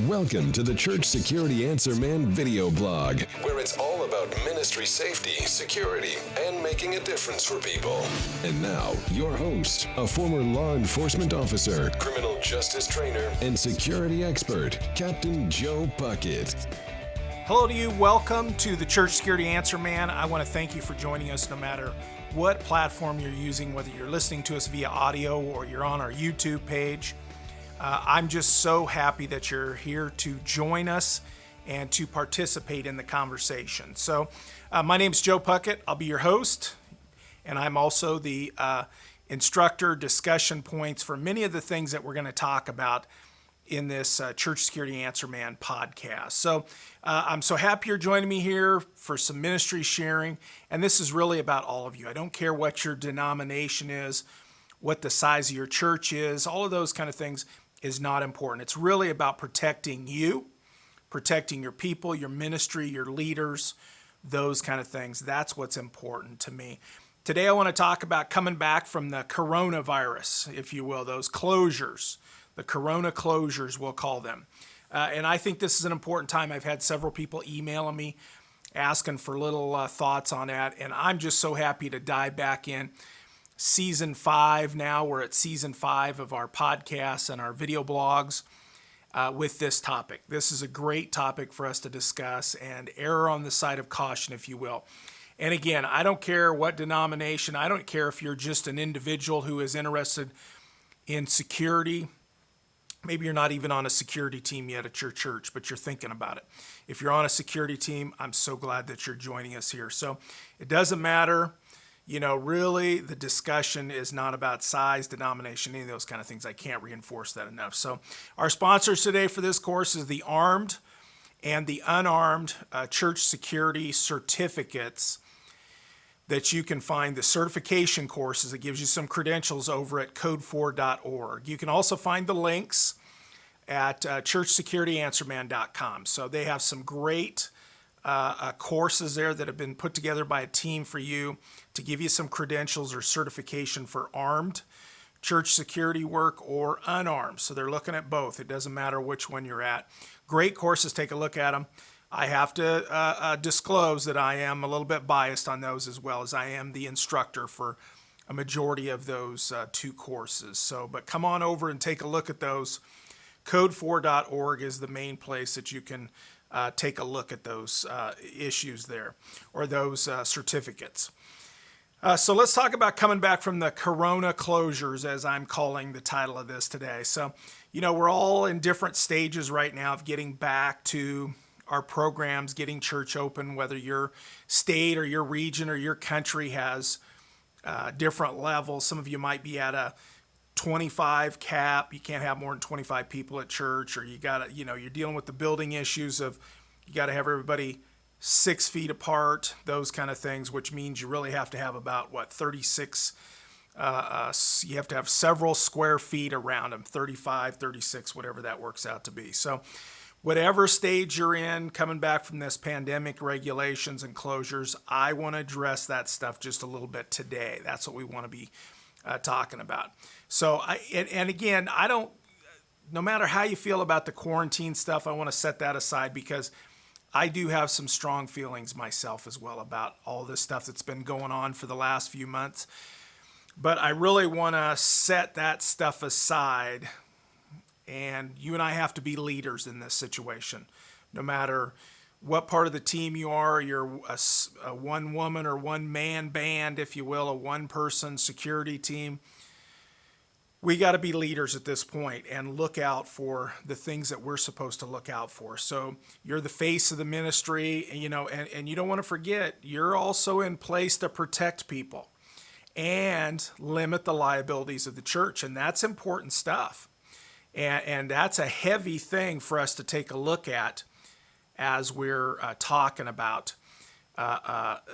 Welcome to the Church Security Answer Man video blog, where it's all about ministry safety, security, and making a difference for people. And now, your host, a former law enforcement officer, criminal justice trainer, and security expert, Captain Joe Puckett. Hello to you. Welcome to the Church Security Answer Man. I want to thank you for joining us no matter what platform you're using, whether you're listening to us via audio or you're on our YouTube page. I'm just so happy that you're here to join us and to participate in the conversation. So my name's Joe Puckett. I'll be your host, and I'm also the instructor, discussion points for many of the things that we're going to talk about in this Church Security Answer Man podcast. So I'm so happy you're joining me here for some ministry sharing, and this is really about all of you. I don't care what your denomination is, what the size of your church is, all of those kind of things is not important. It's really about protecting you, protecting your people, your ministry, your leaders, those kind of things. That's what's important to me. Today I want to talk about coming back from the coronavirus, if you will, those closures, the corona closures, we'll call them. And I think this is an important time. I've had several people emailing me asking for little thoughts on that, and I'm just so happy to dive back in. Season 5 now. We're at Season 5 of our podcasts and our video blogs with this topic. This is a great topic for us to discuss and err on the side of caution, if you will. And again, I don't care what denomination. I don't care if you're just an individual who is interested in security. Maybe you're not even on a security team yet at your church, but you're thinking about it. If you're on a security team, I'm so glad that you're joining us here. So it doesn't matter. You know, really, the discussion is not about size, denomination, any of those kind of things. I can't reinforce that enough. So our sponsors today for this course is the Armed and the Unarmed Church Security Certificates that you can find, the certification courses that gives you some credentials over at code4.org. You can also find the links at churchsecurityanswerman.com. So they have some great courses there that have been put together by a team for you to give you some credentials or certification for armed church security work or unarmed. So they're looking at both. It doesn't matter which one you're at. Great courses. Take a look at them. I have to disclose that I am a little bit biased on those, as well as I am the instructor for a majority of those two courses. So, but come on over and take a look at those. Code4.org is the main place that you can take a look at those issues there, or those certificates. So let's talk about coming back from the corona closures, as I'm calling the title of this today. So, you know, we're all in different stages right now of getting back to our programs, getting church open, whether your state or your region or your country has different levels. Some of you might be at a 25 cap. You can't have more than 25 people at church, or you gotta, you know, you're dealing with the building issues of you got to have everybody 6 feet apart, those kind of things, which means you really have to have about 36. You have to have several square feet around them, 35, 36, whatever that works out to be. So whatever stage you're in, coming back from this pandemic regulations and closures, I want to address that stuff just a little bit today. That's what we want to be talking about. So, again, I don't, no matter how you feel about the quarantine stuff, I want to set that aside because I do have some strong feelings myself as well about all this stuff that's been going on for the last few months. But I really want to set that stuff aside, and you and I have to be leaders in this situation. No matter what part of the team you are, you're a one woman or one man band, if you will, a one person security team. We got to be leaders at this point and look out for the things that we're supposed to look out for. So you're the face of the ministry, and you don't want to forget, you're also in place to protect people and limit the liabilities of the church. And that's important stuff. And that's a heavy thing for us to take a look at as we're talking about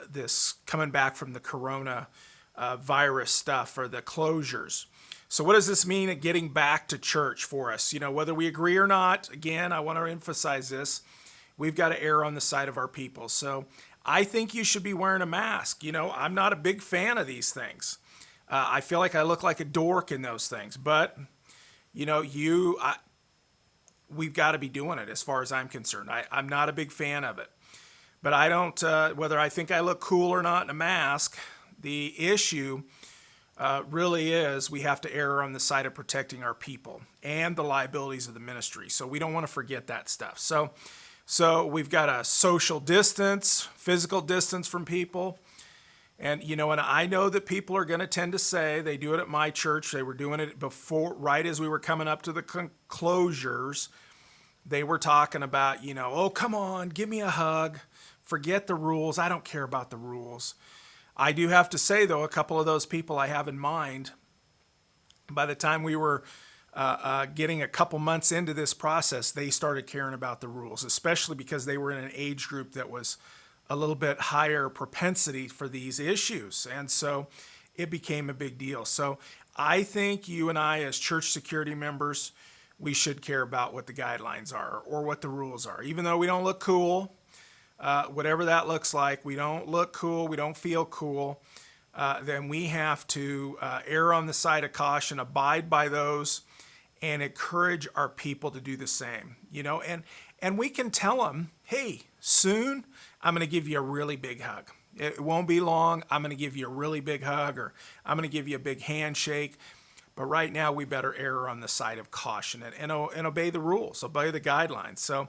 this coming back from the corona virus stuff or the closures. So what does this mean at getting back to church for us? You know, whether we agree or not, again, I want to emphasize this, we've got to err on the side of our people. So I think you should be wearing a mask. You know, I'm not a big fan of these things. I feel like I look like a dork in those things, but you know, we've got to be doing it as far as I'm concerned. I'm not a big fan of it. But I don't, whether I think I look cool or not in a mask, the issue really is we have to err on the side of protecting our people and the liabilities of the ministry. So we don't want to forget that stuff. So we've got a social distance, physical distance from people. And, and I know that people are going to tend to say, they do it at my church. They were doing it before, right as we were coming up to the closures. They were talking about, oh, come on, give me a hug. Forget the rules. I don't care about the rules. I do have to say, though, a couple of those people I have in mind, by the time we were getting a couple months into this process, they started caring about the rules, especially because they were in an age group that was a little bit higher propensity for these issues. And so it became a big deal. So I think you and I, as church security members, we should care about what the guidelines are or what the rules are. Even though we don't look cool, whatever that looks like, we don't look cool, we don't feel cool, then we have to err on the side of caution, abide by those, and encourage our people to do the same. And we can tell them, hey, soon I'm going to give you a really big hug. It won't be long. I'm going to give you a really big hug, or I'm going to give you a big handshake. But right now we better err on the side of caution and obey the rules, obey the guidelines. So,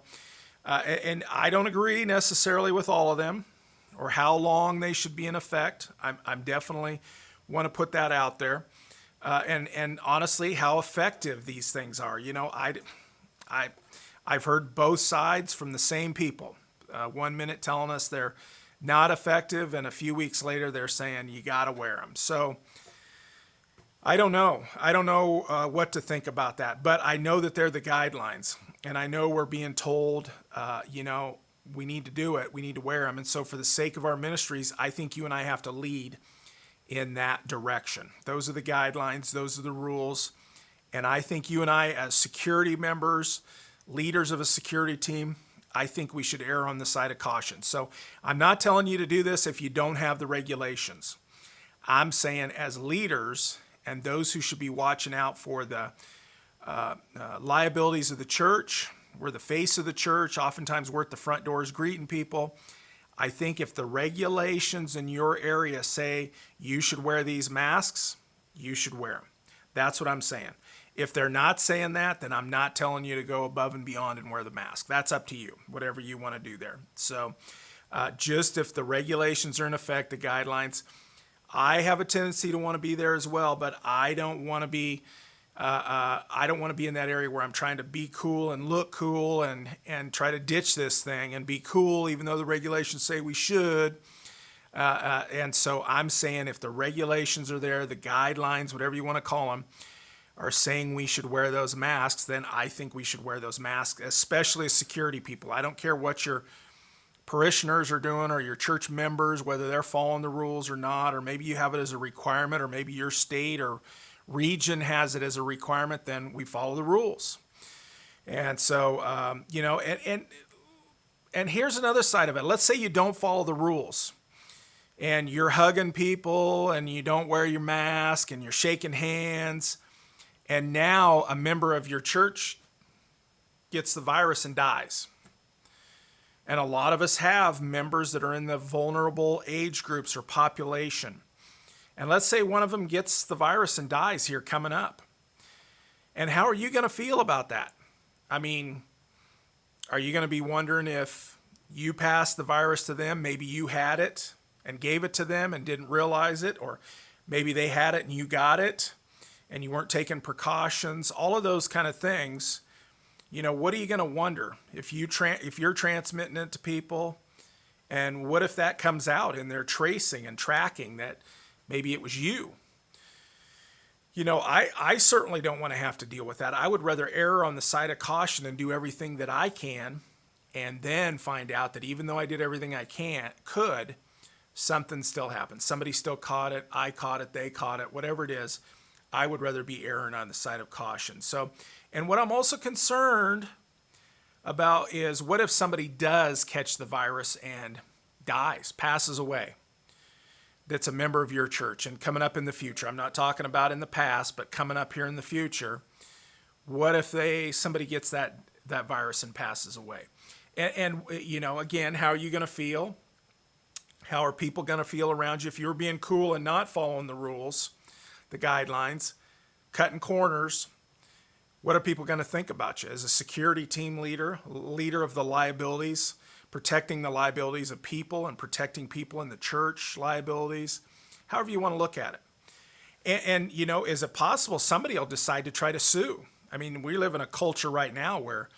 and I don't agree necessarily with all of them or how long they should be in effect. I'm definitely want to put that out there. And honestly, how effective these things are. I've heard both sides from the same people. 1 minute telling us they're not effective, and a few weeks later they're saying you got to wear them. So I don't know. I don't know what to think about that, but I know that they're the guidelines, and I know we're being told, we need to do it. We need to wear them. And so for the sake of our ministries, I think you and I have to lead in that direction. Those are the guidelines. Those are the rules. And I think you and I, as security members, leaders of a security team, I think we should err on the side of caution. So I'm not telling you to do this if you don't have the regulations. I'm saying as leaders and those who should be watching out for the liabilities of the church, we're the face of the church, oftentimes we're at the front doors greeting people. I think if the regulations in your area say you should wear these masks, you should wear them. That's what I'm saying. If they're not saying that, then I'm not telling you to go above and beyond and wear the mask. That's up to you, whatever you want to do there. So just if the regulations are in effect, the guidelines, I have a tendency to want to be there as well, but I don't want to be in that area where I'm trying to be cool and look cool and try to ditch this thing and be cool, even though the regulations say we should. And so I'm saying if the regulations are there, the guidelines, whatever you want to call them, are saying we should wear those masks, then I think we should wear those masks, especially as security people. I don't care what your parishioners are doing or your church members, whether they're following the rules or not, or maybe you have it as a requirement, or maybe your state or region has it as a requirement, then we follow the rules. And so, and here's another side of it. Let's say you don't follow the rules and you're hugging people and you don't wear your mask and you're shaking hands, and now a member of your church gets the virus and dies. And a lot of us have members that are in the vulnerable age groups or population. And let's say one of them gets the virus and dies here coming up. And how are you going to feel about that? I mean, are you going to be wondering if you passed the virus to them? Maybe you had it and gave it to them and didn't realize it, or maybe they had it and you got it and you weren't taking precautions. All of those kind of things. What are you going to wonder if you're transmitting it to people? And what if that comes out and they're tracing and tracking that maybe it was you? I certainly don't want to have to deal with that. I would rather err on the side of caution and do everything that I can, and then find out that even though I did everything I could, something still happened. Somebody still caught it. I caught it. They caught it. Whatever it is, I would rather be erring on the side of caution. So, and what I'm also concerned about is, what if somebody does catch the virus and dies, passes away, that's a member of your church and coming up in the future? I'm not talking about in the past, but coming up here in the future. What if somebody gets that that virus and passes away. And again, how are you going to feel? How are people going to feel around you if you're being cool and not following the rules, the guidelines, cutting corners? What are people going to think about you as a security team leader of the liabilities, protecting the liabilities of people and protecting people in the church liabilities, however you want to look at it. And is it possible somebody will decide to try to sue? I mean, we live in a culture right now where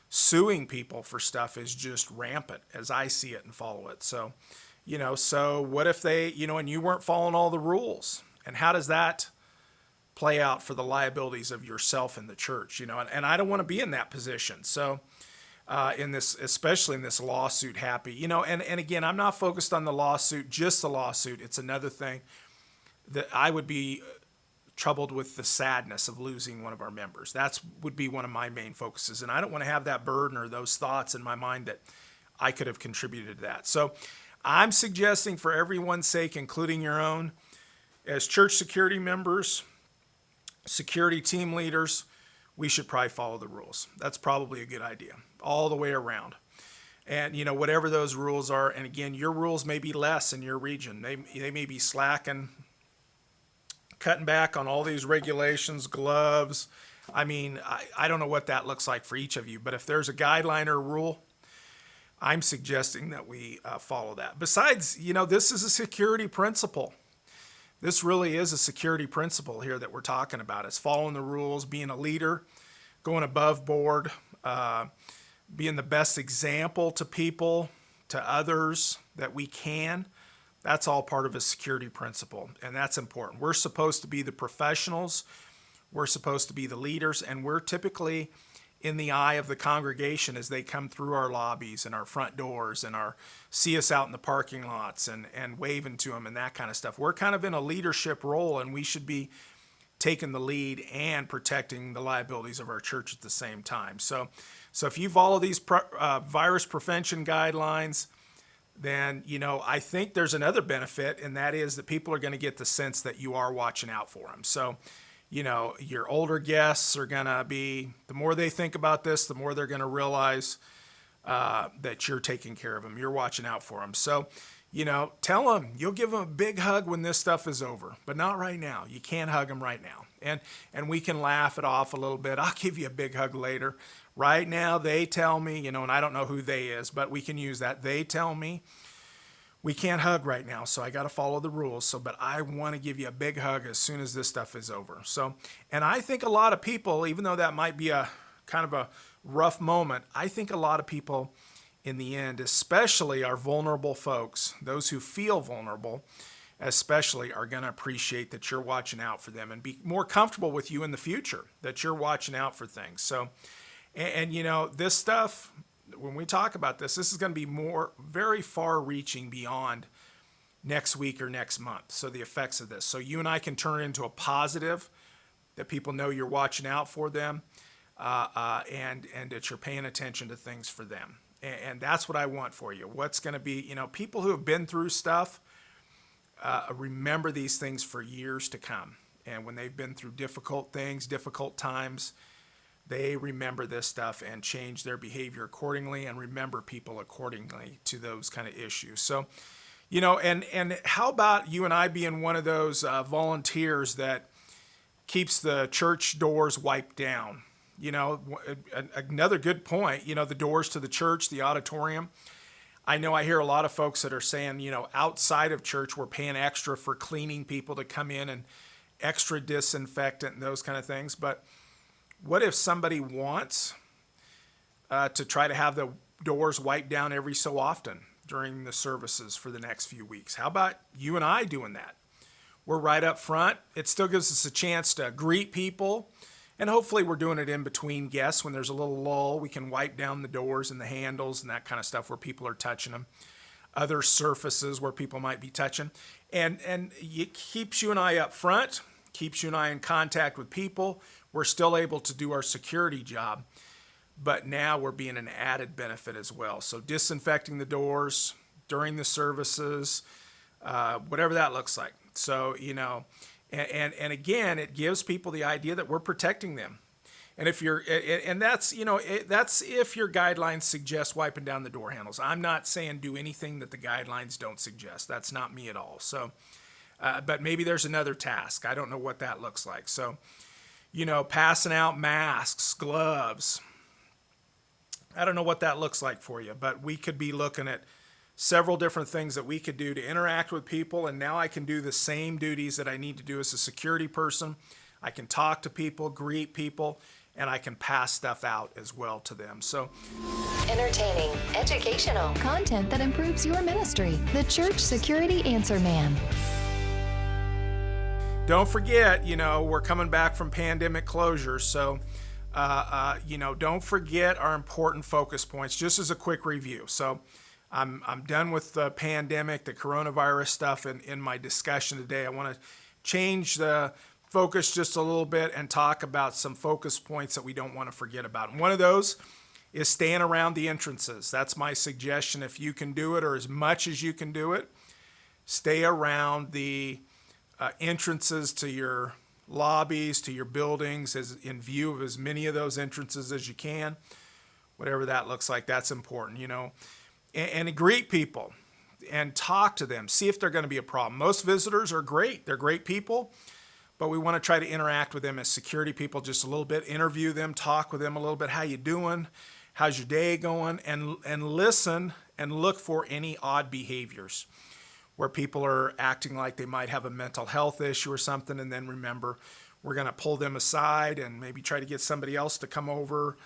suing people for stuff is just rampant as I see it and follow it. So, so what if they, and you weren't following all the rules? And how does that play out for the liabilities of yourself in the church? And I don't want to be in that position. So, especially in this lawsuit happy, and again, I'm not focused on the lawsuit, just the lawsuit. It's another thing that I would be troubled with the sadness of losing one of our members. That would be one of my main focuses. And I don't want to have that burden or those thoughts in my mind that I could have contributed to that. So I'm suggesting, for everyone's sake, including your own, as church security members, security team leaders, we should probably follow the rules. That's probably a good idea all the way around. And, whatever those rules are, and again, your rules may be less in your region. They may be slacking, cutting back on all these regulations, gloves. I mean, I don't know what that looks like for each of you, but if there's a guideline or a rule, I'm suggesting that we follow that. Besides, this is a security principle. This really is a security principle here that we're talking about. It's following the rules, being a leader, going above board, being the best example to people, to others that we can. That's all part of a security principle, and that's important. We're supposed to be the professionals. We're supposed to be the leaders, and we're typically in the eye of the congregation as they come through our lobbies and our front doors and see us out in the parking lots and waving to them and that kind of stuff. We're kind of in a leadership role, and we should be taking the lead and protecting the liabilities of our church at the same time. So if you follow these virus prevention guidelines, then, I think there's another benefit, and that is that people are going to get the sense that you are watching out for them. So, your older guests are going to be, the more they think about this, the more they're going to realize that you're taking care of them. You're watching out for them. So, tell them, you'll give them a big hug when this stuff is over, but not right now. You can't hug them right now. And we can laugh it off a little bit. I'll give you a big hug later. Right now, they tell me, and I don't know who they is, but we can use that. They tell me we can't hug right now, so I got to follow the rules. But I want to give you a big hug as soon as this stuff is over. So, and I think a lot of people, even though that might be a kind of a rough moment, I think a lot of people in the end, especially our vulnerable folks, those who feel vulnerable, especially, are going to appreciate that you're watching out for them and be more comfortable with you in the future, that you're watching out for things. So, and this stuff, when we talk about this is going to be very far reaching beyond next week or next month. So the effects of this. So you and I can turn it into a positive, that people know you're watching out for them, and that you're paying attention to things for them. And that's what I want for you. What's going to be, people who have been through stuff, remember these things for years to come. And when they've been through difficult things, difficult times, they remember this stuff and change their behavior accordingly and remember people accordingly to those kind of issues. So, and how about you and I being one of those volunteers that keeps the church doors wiped down? Another good point, the doors to the church, the auditorium. I know I hear a lot of folks that are saying, outside of church, we're paying extra for cleaning people to come in and extra disinfectant and those kind of things. But what if somebody wants to try to have the doors wiped down every so often during the services for the next few weeks? How about you and I doing that? We're right up front. It still gives us a chance to greet people. And hopefully we're doing it in between guests when there's a little lull. We can wipe down the doors and the handles and that kind of stuff where people are touching them. Other surfaces where people might be touching. And it keeps you and I up front, keeps you and I in contact with people. We're still able to do our security job, but now we're being an added benefit as well. So disinfecting the doors during the services, whatever that looks like. So, and again, it gives people the idea that we're protecting them. And if you're, and that's, that's if your guidelines suggest wiping down the door handles. I'm not saying do anything that the guidelines don't suggest. That's not me at all. So, but maybe there's another task. I don't know what that looks like. So, passing out masks, gloves. I don't know what that looks like for you, but we could be looking at several different things that we could do to interact with people. And now I can do the same duties that I need to do as a security person. I can talk to people, greet people, and I can pass stuff out as well to them. So, entertaining, educational, content that improves your ministry. The Church Security Answer Man. Don't forget, we're coming back from pandemic closures. So, don't forget our important focus points, just as a quick review. So I'm done with the pandemic, the coronavirus stuff in my discussion today. I want to change the focus just a little bit and talk about some focus points that we don't want to forget about. And one of those is staying around the entrances. That's my suggestion. If you can do it, or as much as you can do it, stay around the entrances to your lobbies, to your buildings, as in view of as many of those entrances as you can. Whatever that looks like, that's important, and greet people and talk to them. See if they're going to be a problem. Most visitors are great. They're great people, but we want to try to interact with them as security people just a little bit, interview them, talk with them a little bit. How you doing? How's your day going? And listen and look for any odd behaviors where people are acting like they might have a mental health issue or something. And then remember, we're going to pull them aside and maybe try to get somebody else to come over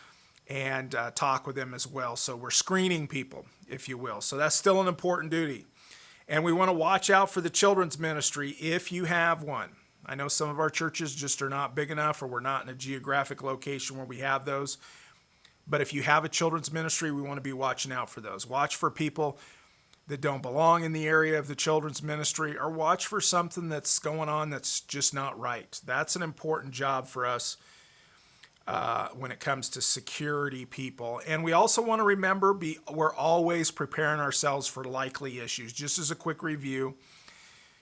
and talk with them as well. So we're screening people, if you will. So that's still an important duty. And we want to watch out for the children's ministry if you have one. I know some of our churches just are not big enough, or we're not in a geographic location where we have those. But if you have a children's ministry, we want to be watching out for those. Watch for people that don't belong in the area of the children's ministry, or watch for something that's going on that's just not right. That's an important job for us when it comes to security people. And we also want to remember, we're always preparing ourselves for likely issues. Just as a quick review,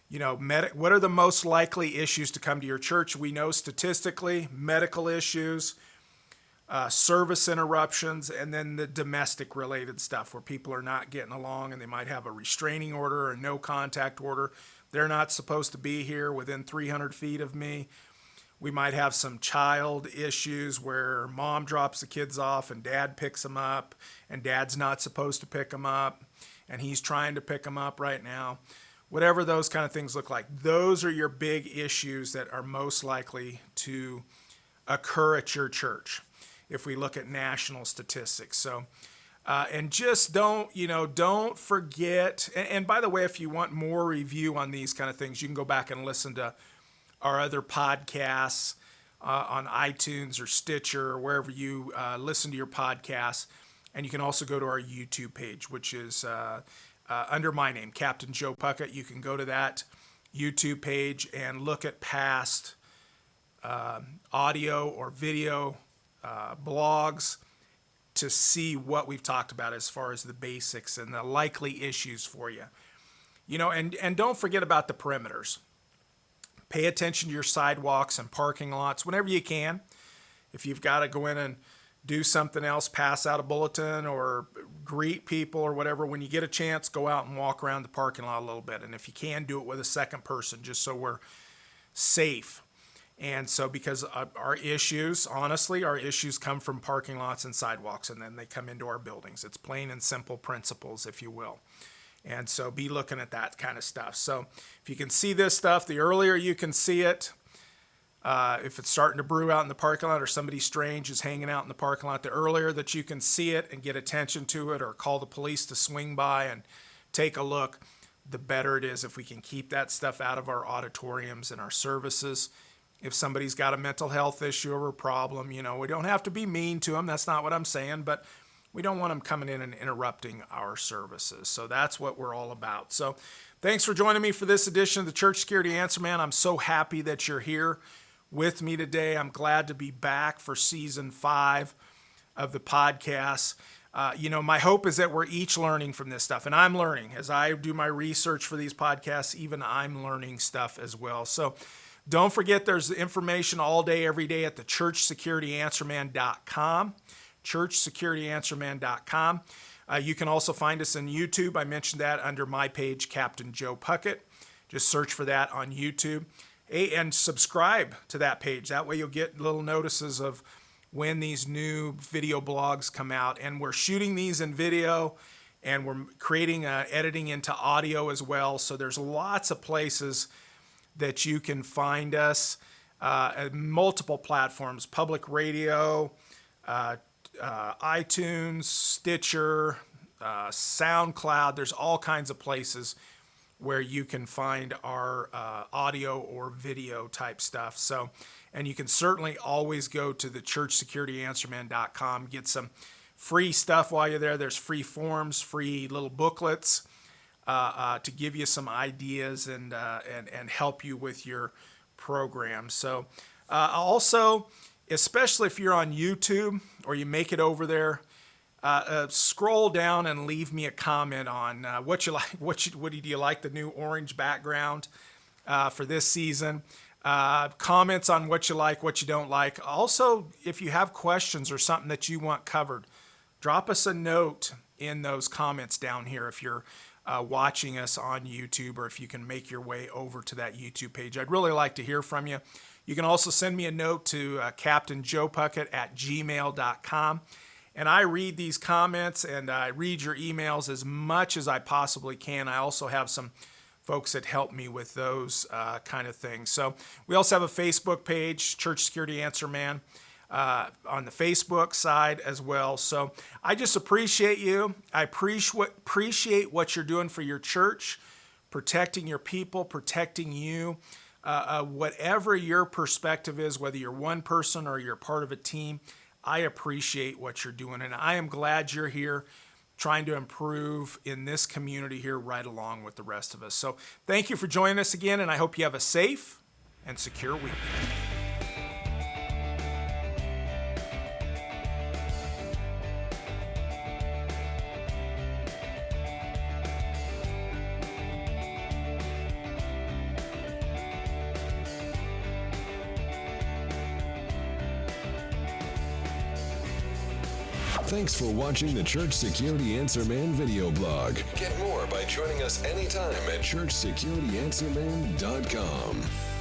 what are the most likely issues to come to your church? We know statistically, medical issues, service interruptions, and then the domestic related stuff where people are not getting along and they might have a restraining order or no contact order. They're not supposed to be here within 300 feet of me. We might have some child issues where mom drops the kids off and dad picks them up, and dad's not supposed to pick them up and he's trying to pick them up right now. Whatever those kind of things look like, those are your big issues that are most likely to occur at your church if we look at national statistics. So, and just don't forget, and by the way, if you want more review on these kind of things, you can go back and listen to our other podcasts on iTunes or Stitcher or wherever you listen to your podcasts. And you can also go to our YouTube page, which is under my name, Captain Joe Puckett. You can go to that YouTube page and look at past audio or video blogs to see what we've talked about as far as the basics and the likely issues for you. And don't forget about the perimeters. Pay attention to your sidewalks and parking lots whenever you can. If you've got to go in and do something else, pass out a bulletin or greet people or whatever, when you get a chance, go out and walk around the parking lot a little bit. And if you can, do it with a second person, just so we're safe. And so, because our issues come from parking lots and sidewalks, and then they come into our buildings. It's plain and simple principles, if you will. And so be looking at that kind of stuff. So if you can see this stuff, the earlier you can see it, if it's starting to brew out in the parking lot or somebody strange is hanging out in the parking lot, the earlier that you can see it and get attention to it or call the police to swing by and take a look, the better it is if we can keep that stuff out of our auditoriums and our services. If somebody's got a mental health issue or a problem, we don't have to be mean to them. That's not what I'm saying, but we don't want them coming in and interrupting our services. So that's what we're all about. So thanks for joining me for this edition of the Church Security Answer Man. I'm so happy that you're here with me today. I'm glad to be back for season 5 of the podcast. My hope is that we're each learning from this stuff, and I'm learning. As I do my research for these podcasts, even I'm learning stuff as well. So Don't forget there's information all day, every day at the churchsecurityanswerman.com, churchsecurityanswerman.com. You can also find us on YouTube. I mentioned that under my page, Captain Joe Puckett. Just search for that on YouTube. And subscribe to that page. That way you'll get little notices of when these new video blogs come out. And we're shooting these in video, and we're creating editing into audio as well. So there's lots of places that you can find us at multiple platforms: public radio, iTunes, Stitcher, SoundCloud. There's all kinds of places where you can find our audio or video type stuff. So, and you can certainly always go to the churchsecurityanswerman.com, get some free stuff while you're there. There's free forms, free little booklets to give you some ideas and help you with your program. So also, especially if you're on YouTube or you make it over there, scroll down and leave me a comment on what you like. Do you like the new orange background for this season? Comments on what you like, what you don't like. Also, if you have questions or something that you want covered, drop us a note in those comments down here if you're watching us on YouTube, or if you can make your way over to that YouTube page. I'd really like to hear from you. You can also send me a note to captainjoepuckett@gmail.com. And I read these comments and I read your emails as much as I possibly can. I also have some folks that help me with those kind of things. So we also have a Facebook page, Church Security Answer Man, on the Facebook side as well. So I just appreciate you. I appreciate what you're doing for your church, protecting your people, protecting you. Whatever your perspective is, whether you're one person or you're part of a team, I appreciate what you're doing. And I am glad you're here trying to improve in this community here right along with the rest of us. So thank you for joining us again, and I hope you have a safe and secure week. Thanks for watching the Church Security Answer Man video blog. Get more by joining us anytime at churchsecurityanswerman.com.